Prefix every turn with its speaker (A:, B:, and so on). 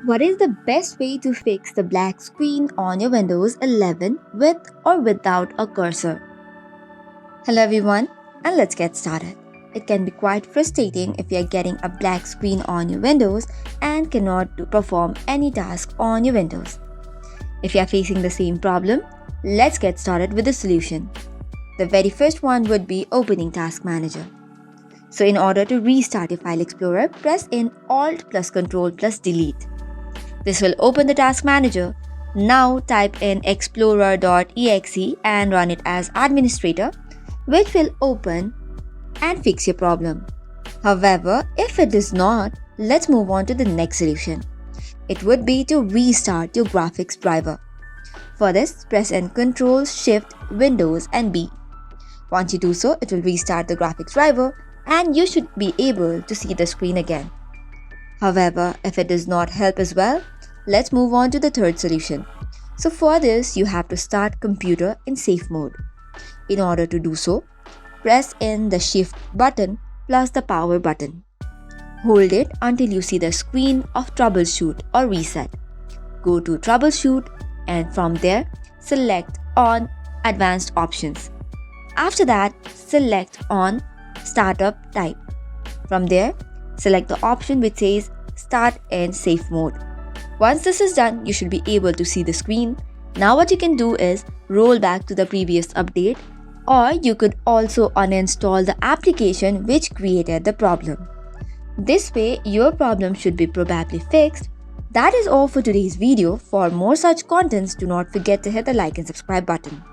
A: What is the best way to fix the black screen on your Windows 11 with or without a cursor? Hello everyone, and let's get started. It can be quite frustrating if you are getting a black screen on your Windows and cannot perform any task on your Windows. If you are facing the same problem, let's get started with the solution. The very first one would be opening Task Manager. So in order to restart your File Explorer, press in Alt plus Control plus Delete. This will open the Task Manager. Now type in explorer.exe and run it as administrator, which will open and fix your problem. However, if it does not, let's move on to the next solution. It would be to restart your graphics driver. For this, press in Ctrl, Shift, Windows and B. Once you do so, it will restart the graphics driver and you should be able to see the screen again. However, if it does not help as well, let's move on to the third solution. So for this, you have to start computer in safe mode. In order to do so, press in the Shift button plus the Power button. Hold it until you see the screen of Troubleshoot or Reset. Go to Troubleshoot and from there, select on Advanced Options. After that, select on Startup Type. From there, select the option which says Start in Safe Mode. Once this is done, you should be able to see the screen. Now what you can do is roll back to the previous update, or you could also uninstall the application which created the problem. This way, your problem should be probably fixed. That is all for today's video. For more such contents, do not forget to hit the like and subscribe button.